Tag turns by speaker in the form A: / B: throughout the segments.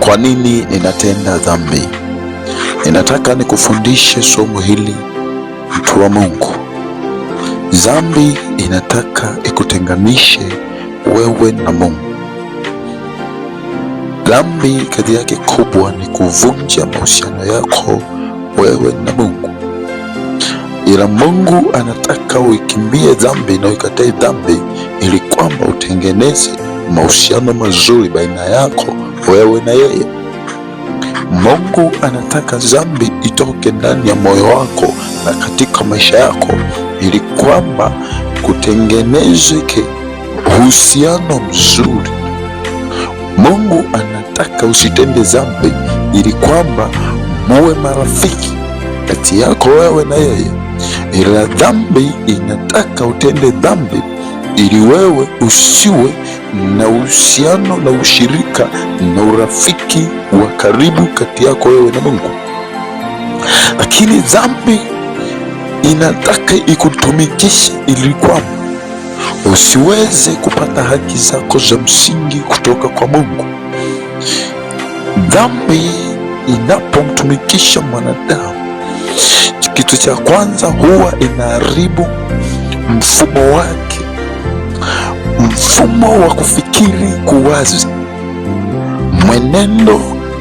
A: Kwa nini ninatenda dhambi? Ninataka nikufundishe somo hili, mtu wa Mungu. Dhambi inataka ikutenganishe wewe na Mungu. Dhambi kazi yake kubwa ni kuvunja mahusiano yako wewe na Mungu. Ila Mungu anataka uikimbie dhambi na uikatae dhambi ili kwamba utengeneze mahusiano mazuri baina yako wewe na yeye. Mungu anataka dhambi itoke ndani ya moyo wako na katika maisha yako ili kwamba kutengenezeke uhusiano mzuri. Mungu anataka usitende dhambi ili kwamba muwe marafiki kati yako wewe na yeye. Ila dhambi inataka utende dhambi ili wewe usiwe na uhusiano na ushirika na urafiki wa karibu kati yako wewe na Mungu. Lakini dhambi inataka ikutumikishe ili kwamba usiweze kupata haki zako za msingi kutoka kwa Mungu. Dhambi inapomtumikisha mwanadamu, kitu cha kwanza huwa inaharibu mfumo wake, mfumo wa kufikiri, kuwaza, mwenendo,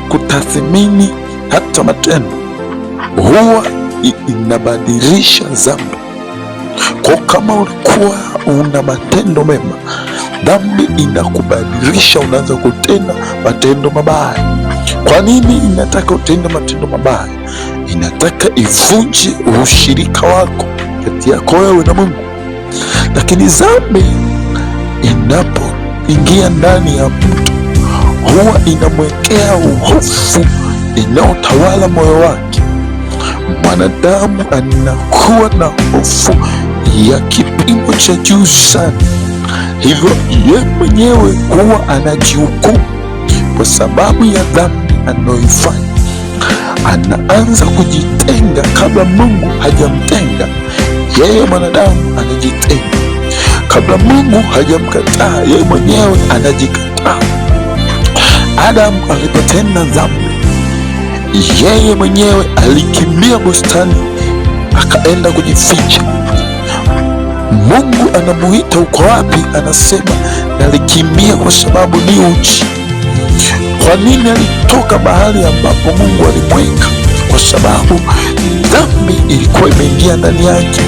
A: kutathmini, hata matendo. Huwa inabadilisha dhambi. Kwa kama ulikuwa una matendo mema, dhambi inakubadilisha, unaanza kutenda matendo mabaya. Kwa nini inataka utende matendo mabaya? Inataka ivunje ushirika wako kati yako wewe na Mungu. Lakini dhambi inapoingia ndani ya mtu, huwa inamwekea uhofu inaotawala moyo wake. Mwanadamu anakuwa na hofu ya kipimo cha juu sana, hivyo yeye mwenyewe huwa anajihukumu kwa sababu ya dhambi anayoifanya. Anaanza kujitenga kabla Mungu hajamtenga. Yeye mwanadamu anajitenga kabla Mungu hajamkataa, yeye mwenyewe anajikataa. Adamu alipotenda dhambi, yeye mwenyewe alikimbia bustani akaenda kujificha. Mungu anamuita, uko wapi? Anasema nalikimbia kwa sababu ni uchi. Kwa nini alitoka mahali ambapo Mungu alimweka? Kwa sababu dhambi ilikuwa imeingia ndani yake.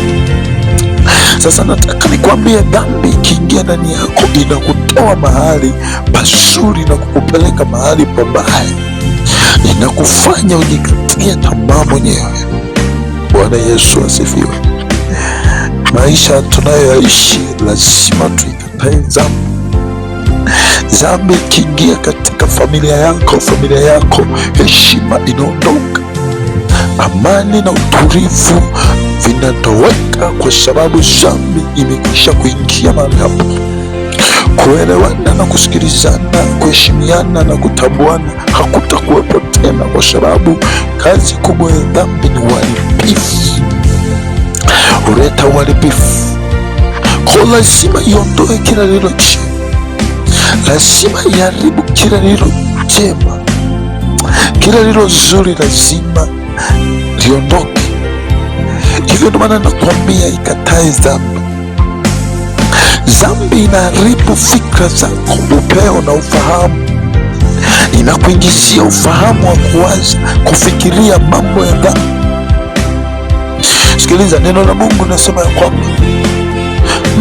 A: Sasa nataka nikwambie, dhambi ikiingia ndani yako inakutoa mahali pazuri na kukupeleka mahali pabaya, inakufanya ujikatie tamaa mwenyewe. Bwana Yesu asifiwe. Maisha tunayoishi lazima tuikatae dhambi. Dhambi ikiingia katika familia yako, heshima inaondoka, amani na utulivu vinatoweka, kwa sababu dhambi imekwisha kuingia mahali hapo. Kuelewana na kusikilizana, kuheshimiana na kutambuana hakutakuwepo tena, kwa sababu kazi kubwa ya dhambi ni uharibifu, huleta uharibifu. Kwa lazima iondoe kila lilo chema, lazima iharibu kila lilo jema, kila lilo zuri lazima liondoke. Hivyo ndio maana nakwambia ikatae dhambi. Dhambi inaharibu fikra zako, upeo na ufahamu. Inakuingizia ufahamu wa kuwaza, kufikiria mambo ya dhambi. Sikiliza, neno la Mungu linasema ya kwamba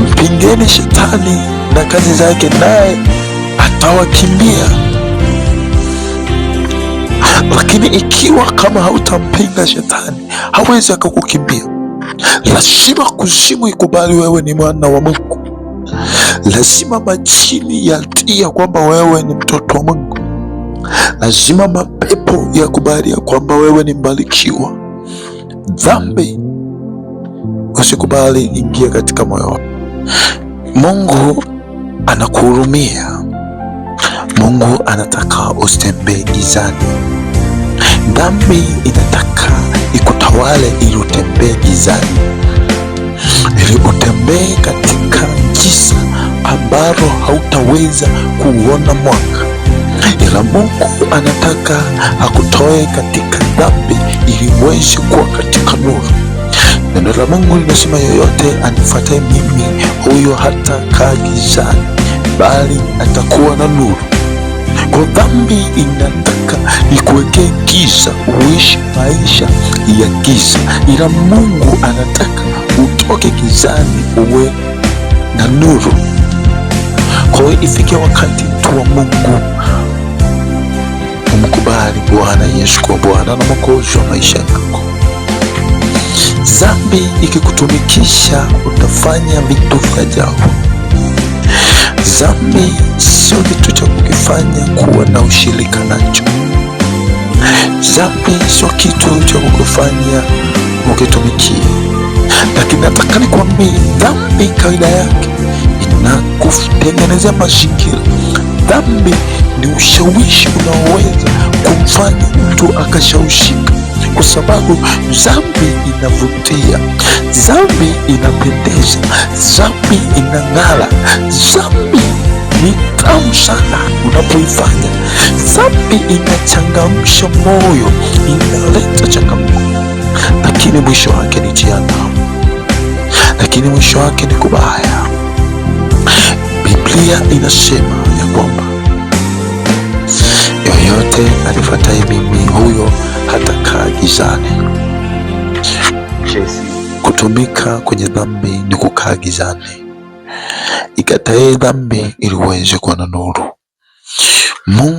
A: mpingeni shetani na kazi zake, naye atawakimbia. Lakini ikiwa kama hautampinga shetani, hawezi akakukimbia. Lazima kuzimu ikubali wewe ni mwana wa Mungu. Lazima majini yatii ya kwamba wewe ni mtoto wa Mungu. Lazima mapepo yakubali ya kwamba wewe ni mbarikiwa. Dhambi usikubali ingia katika moyo wako. Mungu anakuhurumia. Mungu anataka usitembee gizani. Dhambi inataka ikutawale ili utembee gizani, ili utembee katika giza ambalo hautaweza kuona mwanga. ila Mungu anataka akutoe katika dhambi ili uweze kuwa katika nuru. Neno la Mungu linasema, yoyote anifuataye mimi, huyo hatakaa gizani, bali atakuwa na nuru. Kwa dhambi inataka ikuwekee giza, uishi maisha ya giza, ila Mungu anataka utoke gizani uwe na nuru. Kwa hiyo ifike wakati tu wa Mungu umkubali Bwana Yesu kuwa Bwana na Mwokozi wa maisha yako. Dhambi ikikutumikisha utafanya vitu vya ajabu. Dhambi sio kitu cha kukifanya kuwa na ushirika nacho. Dhambi sio kitu cha kukufanya ukitumikie. Lakini nataka nikwambie, dhambi kawaida yake inakutengenezea mazingira. Dhambi ni ushawishi unaoweza kumfanya mtu akashawishika, kwa sababu dhambi inavutia, dhambi inapendeza, dhambi inang'ara, dhambi ni tamu sana unapoifanya. Dhambi inachangamsha moyo, inaleta changamoto, lakini mwisho wake ni jehanamu, lakini mwisho wake ni kubaya. Biblia inasema ya kwamba yoyote anifuataye mimi, huyo hatakaa gizani. Kutumika kwenye dhambi ni kukaa gizani. Ikatae dhambi ili uweze kuwa na nuru. Mungu